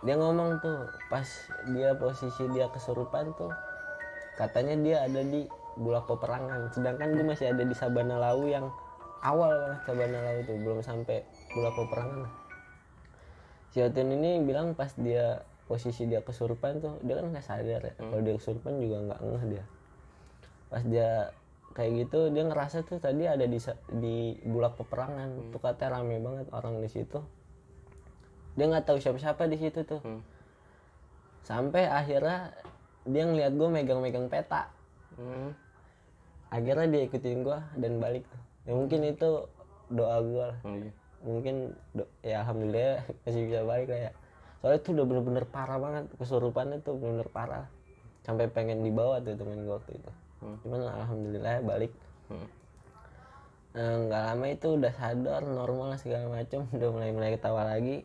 Dia ngomong tuh pas dia posisi dia kesurupan tuh, katanya dia ada di Bulak Peperangan, sedangkan gue masih ada di Sabana Lau yang awal banget. Sabana Lau tuh belum sampai Bulak Peperangan. Si Otin ini bilang pas dia posisi dia kesurupan tuh, dia kan nggak sadar ya. Kalau dia kesurupan juga nggak ngeh dia. Pas dia kayak gitu, dia ngerasa tuh tadi ada di Bulak Peperangan. Tuh katanya rame banget orang di situ. Dia nggak tahu siapa-siapa di situ tuh. Sampai akhirnya dia ngeliat gue megang-megang peta. Akhirnya dia ikutin gue dan balik tuh. Ya mungkin itu doa gue lah. Mungkin ya alhamdulillah masih bisa balik lah ya. Soalnya itu udah bener-bener parah banget, kesurupannya tuh bener-bener parah. Sampai pengen dibawa tuh temen gue waktu itu. Cuman alhamdulillah balik. Nggak lama itu udah sadar, normal segala macam, udah mulai ketawa lagi.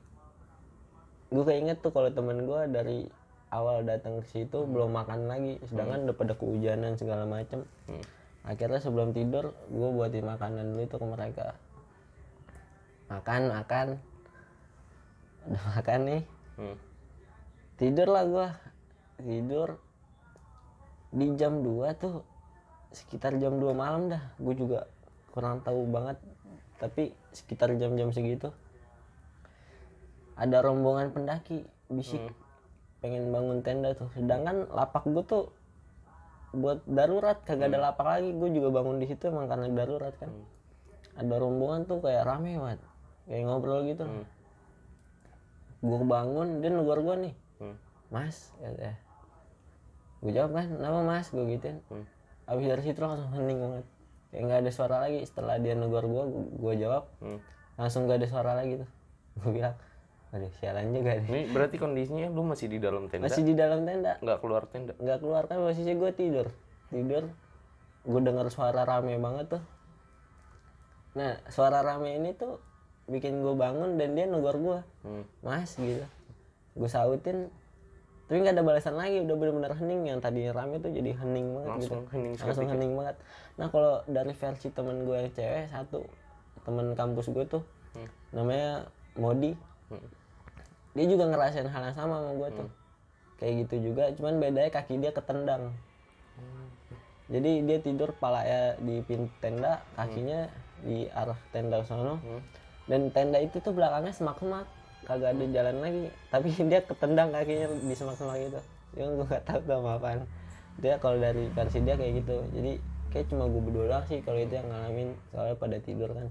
Gue keinget tuh kalau temen gue dari awal datang ke situ belum makan lagi, sedangkan udah pada kehujanan segala macam. Akhirnya sebelum tidur gue buatin makanan dulu tuh ke mereka. Makan udah makan nih. Tidur lah gue, tidur di jam 2 tuh, sekitar jam 2 malam dah. Gue juga kurang tahu banget, tapi sekitar jam-jam segitu ada rombongan pendaki bisik pengen bangun tenda tuh, sedangkan lapak gue tuh buat darurat, kagak ada lapak lagi. Gue juga bangun di situ emang karena darurat kan. Ada rombongan tuh kayak rame banget, kayak ngobrol gitu. Gue bangun, dia negor gue nih, mas, katanya. Gue jawab kan, nama mas, gue gituin. Abis dari situ langsung hening banget, kayak nggak ada suara lagi. Setelah dia negor gue jawab, langsung nggak ada suara lagi tuh. Gue bilang, aduh sialan juga nih. Ini berarti kondisinya lu masih di dalam tenda? Masih di dalam tenda. Nggak keluar tenda? Nggak keluar kan, posisi gue tidur. Gue dengar suara rame banget tuh. Nah suara rame ini tuh bikin gue bangun dan dia negor gue, mas gitu. Gue sautin, tapi nggak ada balasan lagi. Udah benar-benar hening. Yang tadinya rame tuh jadi hening banget. Langsung gitu. hening Langsung hening banget. Nah kalau dari versi temen gue yang cewek satu, temen kampus gue tuh, namanya Modi. Dia juga ngerasain hal yang sama sama gue tuh, kayak gitu juga, cuman bedanya kaki dia ketendang. Jadi dia tidur palanya di pintu tenda, kakinya di arah tenda sono. Dan tenda itu tuh belakangnya semak-semak, kagak ada jalan lagi, tapi dia ketendang kakinya di semak-semak gitu. Dia gue nggak tahu tuh apaan. Dia kalau dari versi dia kayak gitu. Jadi kayak cuma gue berdua doang sih kalau itu yang ngalamin, soalnya pada tidur kan.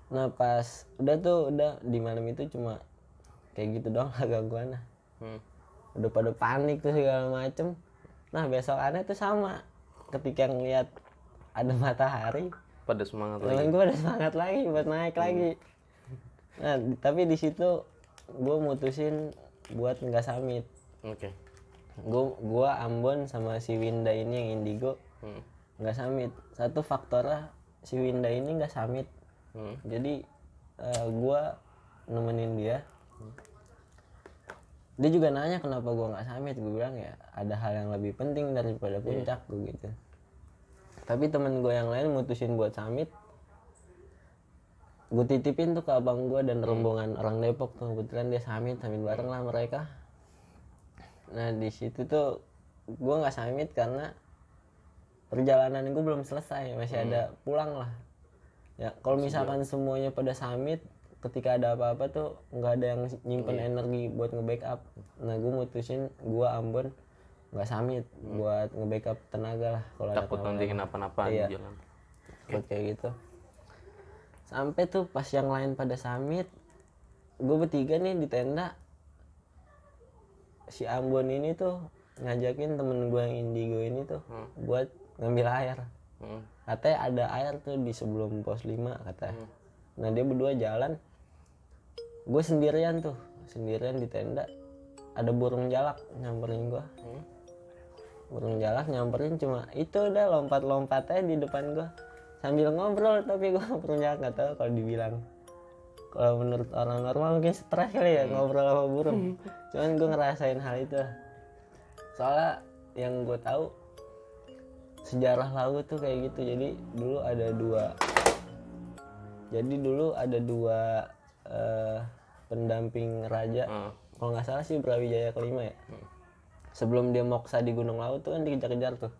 Nah pas udah di malam itu cuma kayak gitu doang lah gangguan. Udah pada panik tuh segala macem. Nah besokannya tuh sama, ketika ngeliat ada matahari, pada semangat temen lagi. gue ada semangat lagi buat naik lagi. Nah tapi di situ gue mutusin buat nggak summit. Gue Ambon sama si Winda ini yang indigo nggak summit. Satu faktornya si Winda ini nggak summit. Jadi gue nemenin dia. Dia juga nanya kenapa gue nggak summit. Gue bilang ya ada hal yang lebih penting daripada puncak gue gitu. Tapi temen gue yang lain mutusin buat summit. Gue titipin tuh ke abang gue dan rombongan orang Depok tuh, kebetulan dia summit bareng lah mereka. Nah di situ tuh gue nggak summit karena perjalanan gue belum selesai, masih ada pulang lah. Ya kalau misalkan semuanya pada summit, ketika ada apa-apa tuh nggak ada yang nyimpen energi buat nge-backup. Nah gue mutusin gue Ambon nggak summit buat nge-backup tenaga lah kalau ada Takut nanti kenapa-napa di jalan. Buat kayak gitu. Sampai tuh pas yang lain pada summit, gue bertiga nih di tenda. Si Ambon ini tuh ngajakin temen gue yang indigo ini tuh buat ngambil air. Katanya ada air tuh di sebelum pos 5 katanya. Nah dia berdua jalan, gue sendirian di tenda. Ada burung jalak nyamperin gue. Burung jalak nyamperin, cuma itu udah lompat-lompatnya di depan gue sambil ngobrol. Tapi gue burung jalak nggak tahu kalau dibilang, kalau menurut orang normal mungkin stres kali ya ngobrol sama burung. Cuman gue ngerasain hal itu. Soalnya yang gue tahu sejarah laut tuh kayak gitu. Jadi dulu ada dua pendamping raja kalau nggak salah sih Brawijaya kelima ya. Sebelum dia moksa di Gunung Lawu tuh kan dikejar-kejar tuh.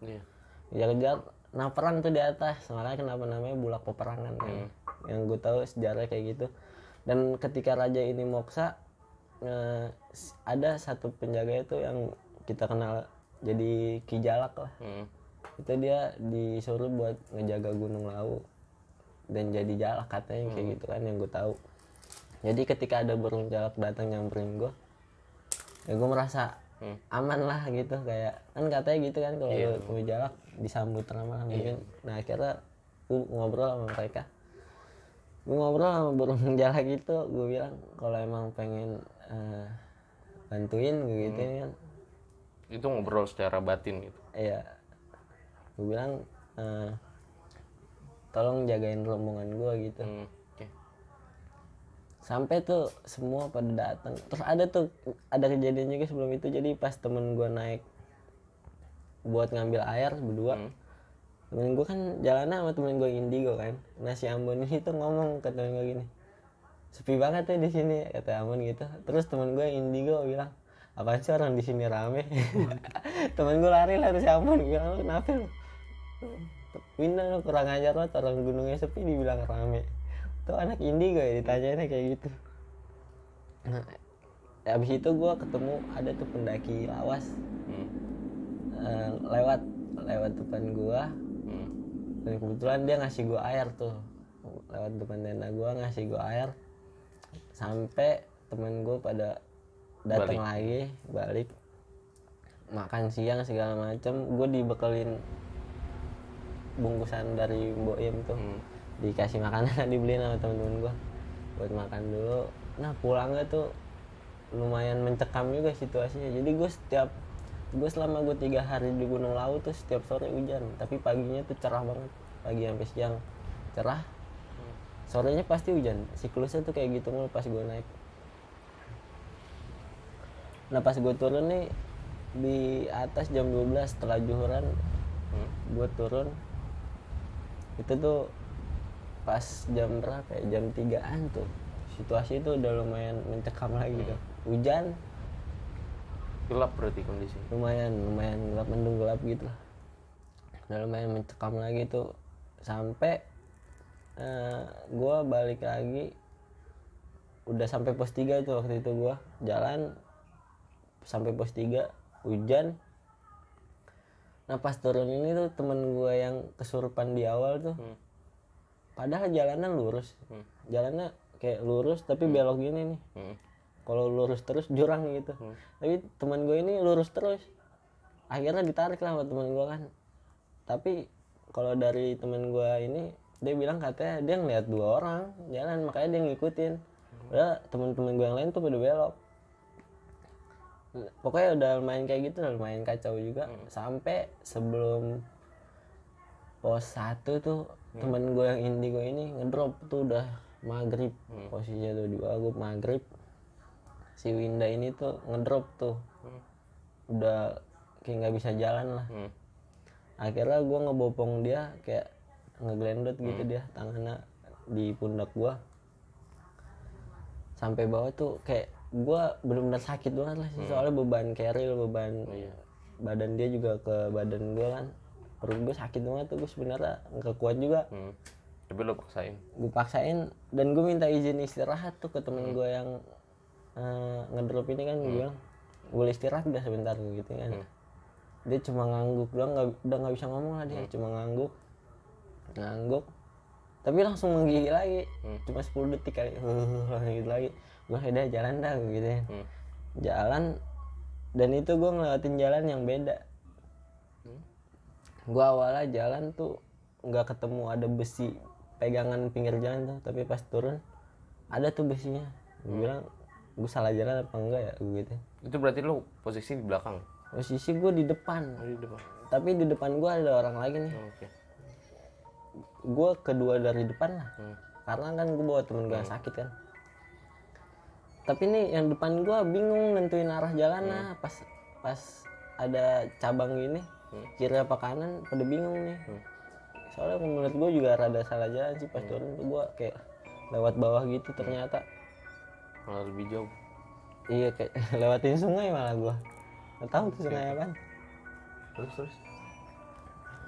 Dikejar-kejar, nah perang tuh di atas, makanya kenapa namanya Bulak Peperangan kan. Yang gue tahu sejarah kayak gitu. Dan ketika raja ini moksa, ada satu penjaga itu yang kita kenal jadi Ki Jalak lah. Itu dia disuruh buat ngejaga Gunung Lawu dan jadi jalak katanya kayak gitu kan yang gue tahu. Jadi ketika ada burung jalak datang nyamperin gue, ya gue merasa aman lah gitu, kayak kan katanya gitu kan kalau lu jalak disambut ramah mungkin. Nah akhirnya gue ngobrol sama mereka, gue ngobrol sama burung jalak itu, gue bilang kalau emang pengen bantuin gitu kan. Itu ngobrol secara batin gitu. Iya, gue bilang tolong jagain rombongan gue gitu. Sampai tuh semua pada datang. Terus ada kejadian juga sebelum itu. Jadi pas temen gue naik buat ngambil air berdua, temen gue kan jalannya sama temen gue Indigo kan. Nah si Ambon ini tuh ngomong ke temen gue gini, sepi banget ya di sini kata Ambon gitu. Terus temen gue Indigo bilang, apaan sih orang di sini rame? Temen gue lari lah si Ambon bilang, kenapa lu? Pindah lu, kurang ajar banget, orang gunungnya sepi dibilang rame. Tuh anak Indigo ya ditanyainnya kayak gitu. Nah, abis itu gue ketemu ada tuh pendaki lawas lewat depan gue. Dan kebetulan dia ngasih gue air tuh, lewat depan tenda gue ngasih gue air. Sampai temen gue pada datang lagi balik makan siang segala macem. Gue dibekelin bungkusan dari Mbok Im tuh, dikasih makanan dibeliin sama temen-temen gue buat makan dulu. Nah pulangnya tuh lumayan mencekam juga situasinya. Jadi gue selama 3 hari di Gunung Lawu tuh setiap sore hujan, tapi paginya tuh cerah banget, pagi sampai siang cerah, sorenya pasti hujan. Siklusnya tuh kayak gitu mulu pas gue naik. Nah pas gue turun nih di atas jam 12 setelah zuhuran, gue turun itu tuh pas jam berapa ya, jam 3-an tuh situasi itu udah lumayan mencekam lagi tuh. Hujan, gelap berarti kondisi. lumayan gelap, mendung gelap gitu lah, udah lumayan mencekam lagi tuh. Sampai gue balik lagi udah sampai pos 3 tuh. Waktu itu gue jalan sampai pos 3 hujan. Nah pas turun ini tuh temen gue yang kesurupan di awal tuh, padahal jalannya lurus, jalannya kayak lurus tapi belok gini nih. Kalau lurus terus jurang gitu, tapi temen gue ini lurus terus. Akhirnya ditarik lah sama temen gue kan. Tapi kalau dari temen gue ini, dia bilang katanya dia ngeliat 2 orang jalan, makanya dia ngikutin. Udah temen-temen gue yang lain tuh pada belok. Pokoknya udah lumayan kayak gitu, udah lumayan kacau juga. Sampai sebelum pos 1 tuh temen gue yang Indigo ini ngedrop tuh udah maghrib. Posisinya tuh di bawah maghrib. Si Winda ini tuh ngedrop tuh, udah kayak nggak bisa jalan lah. Akhirnya gue ngebopong dia, kayak ngeglendot gitu dia, tangannya di pundak gue sampai bawah tuh. Kayak gue benar-benar sakit banget lah sih, soalnya beban carry, beban badan dia juga ke badan gue kan. Perut gue sakit banget tuh, gue sebenarnya nggak kuat juga. Tapi lo paksain? Gue paksain, dan gue minta izin istirahat tuh ke temen gue yang ngedrop ini kan. Gue bilang boleh istirahat udah sebentar gitu kan. Dia cuma ngangguk doang, udah nggak bisa ngomong lah dia. Cuma ngangguk tapi langsung menggigil lagi. Cuma 10 detik kali, langsung gitu lagi. Gue udah jalan dah gitu ya. Jalan, dan itu gue ngelewatin jalan yang beda. Gue awalnya jalan tuh nggak ketemu ada besi pegangan pinggir jalan tuh, tapi pas turun ada tuh besinya. Gue bilang gue salah jalan apa enggak ya gitu. Itu berarti lo posisi di belakang? Posisi gue di depan. Di depan. Tapi di depan gue ada orang lagi nih. Gue kedua dari depan lah. Karena kan gue bawa temen gue yang sakit kan. Tapi nih yang depan gue bingung nentuin arah jalan lah. Pas ada cabang gini, kiri apa kanan pada bingung nih. Soalnya menurut gue juga rada salah jalan sih. Pas turun tuh gue kayak lewat bawah gitu, ternyata malah lebih jauh. Iya kayak lewatin sungai malah gua nggak tahu tuh sungai apaan. Terus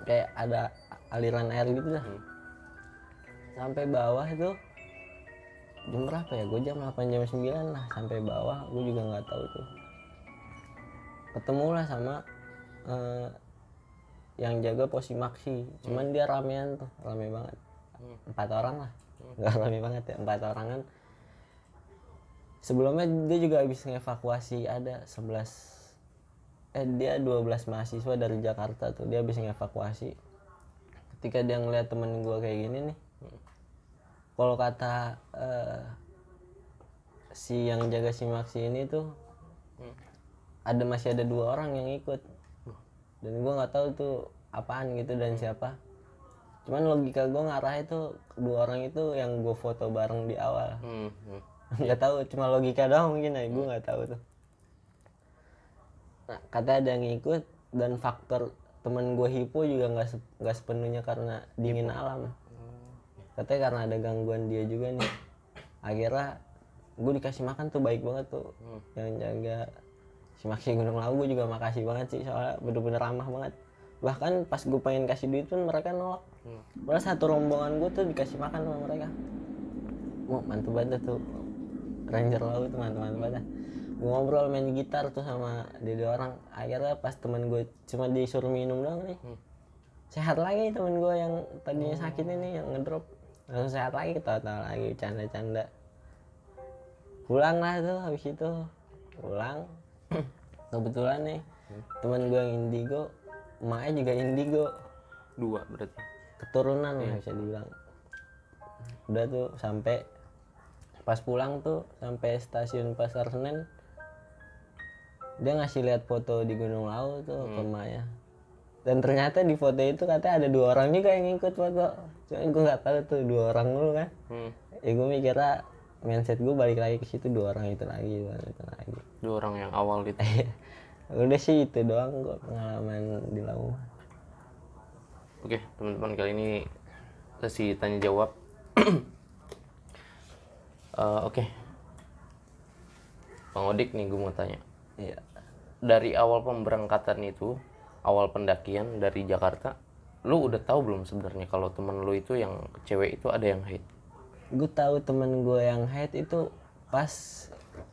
Kayak ada aliran air gitu dah. Sampai bawah itu jam berapa ya, gue jam 8 jam 9 lah sampai bawah, gue juga nggak tahu tuh. Ketemulah sama yang jaga pos Simaksi, cuman dia ramean tuh, rame banget, 4 orang lah, nggak rame banget ya, 4 orang kan. Sebelumnya dia juga habis ngevakuasi ada 12 mahasiswa dari Jakarta tuh, dia habis ngevakuasi. Ketika dia ngeliat temen gue kayak gini nih, kalau kata si yang jaga Simaksi ini tuh masih ada 2 orang yang ikut, dan gue nggak tahu tuh apaan gitu dan siapa. Cuman logika gue ngarah itu 2 orang itu yang gue foto bareng di awal. Nggak tahu, cuma logika doang mungkin ya, gue nggak tahu tuh. Nah, katanya ada yang ikut, dan faktor temen gue hipo juga nggak sepenuhnya karena dingin alam. Katanya karena ada gangguan dia juga nih. Akhirnya gue dikasih makan tuh, baik banget tuh yang jaga Simaksi Gunung Lawu. Gue juga makasih banget sih, soalnya bener-bener ramah banget. Bahkan pas gue pengen kasih duit pun mereka nolak. Malah satu rombongan gue tuh dikasih makan sama mereka. Mantep banget tuh Ranger Lawu tuh, mantep banget. Gue ngobrol main gitar tuh sama dia 2 orang. Akhirnya pas temen gue cuma disuruh minum doang nih, sehat lagi temen gue yang tadinya sakit ini, yang ngedrop langsung sehat lagi, ketawa-tawa lagi, canda-canda. Pulang lah tuh, habis itu pulang. Kebetulan nih temen gue yang indigo, emaknya juga indigo, 2 berarti keturunan lah bisa dibilang. Udah tuh sampai pas pulang tuh sampai stasiun Pasar Senen, dia ngasih lihat foto di Gunung Lawu tuh ke emaknya. Dan ternyata di foto itu katanya ada 2 orang juga yang ikut foto. Cuma gue nggak tahu tuh 2 orang dulu kan. Ya gue mikirnya, mindset gue balik lagi ke situ, 2 orang itu lagi, 2 orang itu lagi. 2 orang yang awal itu. Udah sih itu doang gue pengalaman di Lawu. Oke, teman-teman, kali ini sesi tanya jawab. Oke. Bang Odik nih, gue mau tanya. Iya. Dari awal pemberangkatan itu, awal pendakian dari Jakarta, lu udah tahu belum sebenarnya kalau temen lu itu yang cewek itu ada yang haid? Gue tahu temen gue yang haid itu pas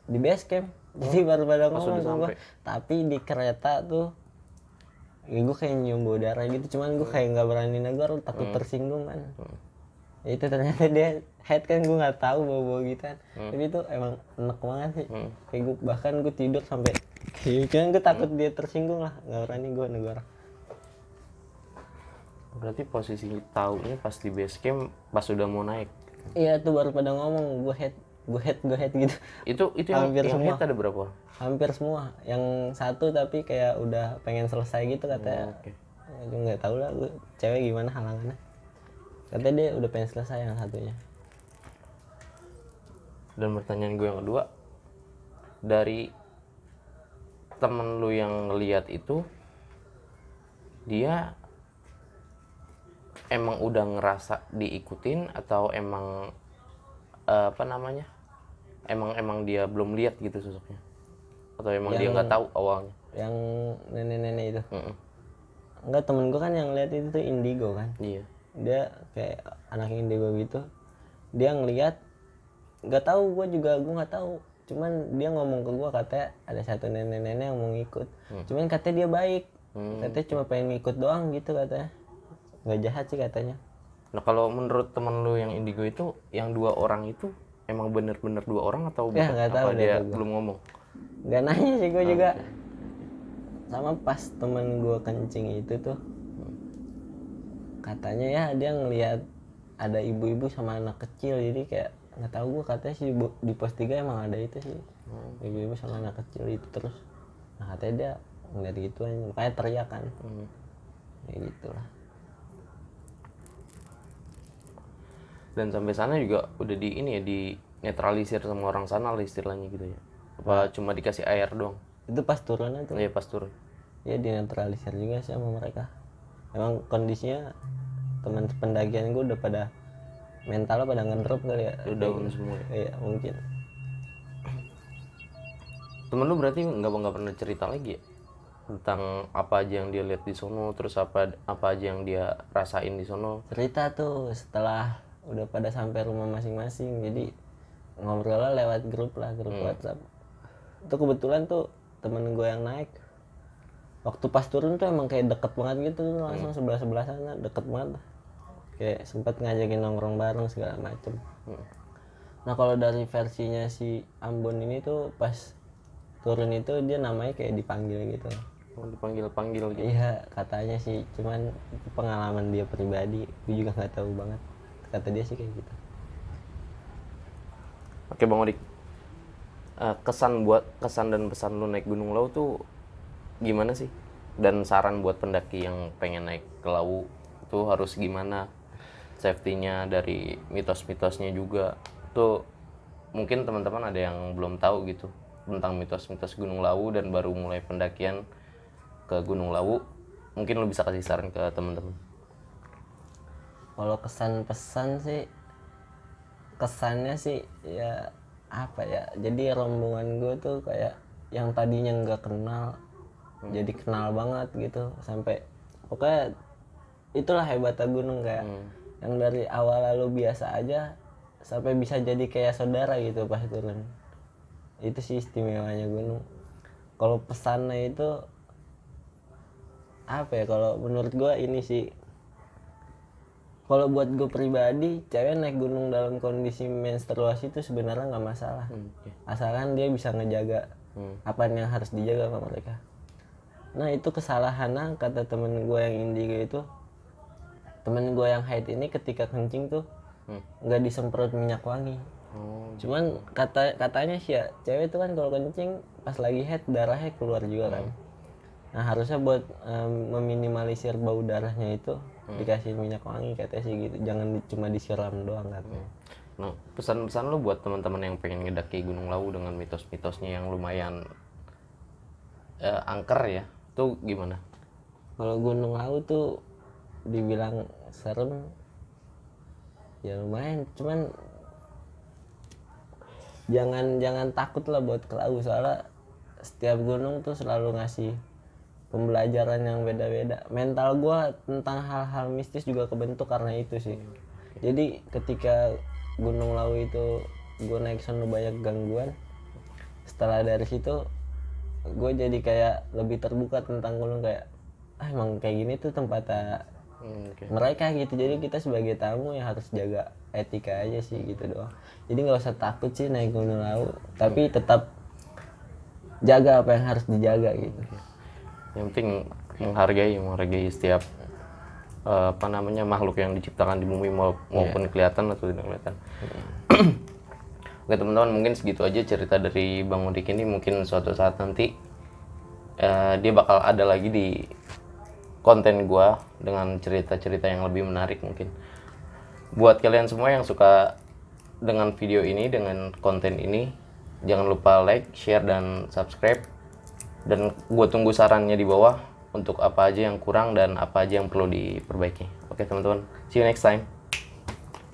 di base camp. Jadi baru pada ngomong ke gue. Tapi di kereta tuh, ya gue kayak nyium bau darah gitu. Cuman gue kayak nggak berani negor, takut tersinggung kan. Ya itu ternyata dia haid kan, gue nggak tahu bau-bau gitu kan. Tapi itu emang enak banget sih. Kayak gue bahkan gue tidur sampai kayak gue takut dia tersinggung lah, nggak berani gue negor. Berarti posisi taunya pas di base camp, pas udah mau naik. Iya tuh baru pada ngomong gue head gitu. Itu yang head ada berapa? Hampir semua. Yang satu tapi kayak udah pengen selesai gitu katanya. Gue nggak tahu lah, gue cewek gimana halangannya. Katanya dia udah pengen selesai yang satunya. Dan pertanyaan gue yang kedua, dari temen lu yang ngeliat itu, dia emang udah ngerasa diikutin atau emang emang dia belum lihat gitu sosoknya, atau emang dia nggak tahu awalnya? Yang nenek-nenek itu enggak, temen gue kan yang lihat itu tuh indigo kan. Iya. Dia kayak anak indigo gitu, dia ngelihat, nggak tahu, gue nggak tahu. Cuman dia ngomong ke gue katanya ada satu nenek-nenek yang mau ngikut. Cuman katanya dia baik, katanya cuma pengen ngikut doang gitu katanya, nggak jahat sih katanya. Nah, kalau menurut temen lu yang indigo itu, yang 2 orang itu emang bener-bener 2 orang atau bukan? Nggak tahu, apa dia belum ngomong? Nggak nanya sih gue juga. Sama pas temen gue kencing itu tuh, katanya ya dia ngelihat ada ibu-ibu sama anak kecil. Jadi kayak nggak tahu, gue katanya sih di pos 3 emang ada itu sih, ibu-ibu sama anak kecil itu terus. Nah katanya dia ngeliat gituan, makanya teriak kan. Ya gitulah. Dan sampai sana juga udah di netralisir sama orang sana lah istilahnya gitu ya? Apa cuma dikasih air doang? Itu pas turun tuh. Iya, pas turun. Ya dinetralisir juga sih sama mereka. Emang kondisinya teman pendakian gue udah pada mentalnya pada ngedrop kali ya. Udah down semua ya? Iya mungkin. Temen lu berarti nggak pernah cerita lagi ya tentang apa aja yang dia lihat di sono, terus apa aja yang dia rasain di sono? Cerita tuh setelah udah pada sampai rumah masing-masing, jadi ngobrolnya lewat grup WhatsApp. Itu kebetulan tuh temen gue yang naik, waktu pas turun tuh emang kayak deket banget gitu, langsung sebelah sana, deket banget, kayak sempat ngajakin nongkrong bareng segala macem. Nah kalau dari versinya si Ambon ini tuh pas turun itu dia namanya kayak dipanggil gitu. Dipanggil gitu. Iya katanya sih, cuman pengalaman dia pribadi, gue juga nggak tahu banget. Kata dia sih kayak gitu. Oke Bang Odik, kesan dan pesan lu naik Gunung Lawu tuh gimana sih? Dan saran buat pendaki yang pengen naik ke Lawu tuh harus gimana? Safety-nya, dari mitos-mitosnya juga tuh mungkin teman-teman ada yang belum tahu gitu tentang mitos-mitos Gunung Lawu dan baru mulai pendakian ke Gunung Lawu. Mungkin lu bisa kasih saran ke teman-teman. Kalau kesan pesan sih, kesannya sih ya apa ya, jadi rombongan gue tuh kayak yang tadinya nggak kenal jadi kenal banget gitu, sampai pokoknya itulah hebatnya gunung, kayak yang dari awal lalu biasa aja sampai bisa jadi kayak saudara gitu pas turun. Itu sih istimewanya gunung. Kalau pesannya itu apa ya, kalau menurut gue ini sih, kalau buat gue pribadi, cewek naik gunung dalam kondisi menstruasi itu sebenarnya nggak masalah, asalkan dia bisa ngejaga apa yang harus dijaga sama mereka. Nah itu kesalahannya kata temen gue yang indigo itu, temen gue yang haid ini ketika kencing tuh nggak disemprot minyak wangi. Cuman katanya sih ya, cewek itu kan kalau kencing pas lagi haid darahnya keluar juga kan. Nah harusnya buat meminimalisir bau darahnya itu dikasih minyak wangi katanya sih gitu, jangan cuma disiram doang katanya. Nah pesan-pesan lu buat teman-teman yang pengen ngedaki Gunung Lawu dengan mitos-mitosnya yang lumayan angker ya, tuh gimana? Kalau Gunung Lawu tuh dibilang serem ya lumayan, cuman jangan takut lah buat ke Lawu, soalnya setiap gunung tuh selalu ngasih pembelajaran yang beda-beda. Mental gue tentang hal-hal mistis juga kebentuk karena itu sih. Jadi ketika Gunung Lawu itu gue naik sana banyak gangguan, setelah dari situ gue jadi kayak lebih terbuka tentang gunung, kayak emang kayak gini tuh tempatnya mereka gitu. Jadi kita sebagai tamu ya harus jaga etika aja sih gitu doang. Jadi nggak usah takut sih naik Gunung Lawu, tapi tetap jaga apa yang harus dijaga gitu. Yang penting menghargai setiap makhluk yang diciptakan di bumi maupun kelihatan atau tidak kelihatan. Oke teman-teman, mungkin segitu aja cerita dari Bang Odik ini. Mungkin suatu saat nanti dia bakal ada lagi di konten gua dengan cerita-cerita yang lebih menarik mungkin. Buat kalian semua yang suka dengan video ini, dengan konten ini, jangan lupa like, share, dan subscribe. Dan gue tunggu sarannya di bawah untuk apa aja yang kurang dan apa aja yang perlu diperbaiki. Oke teman-teman, see you next time.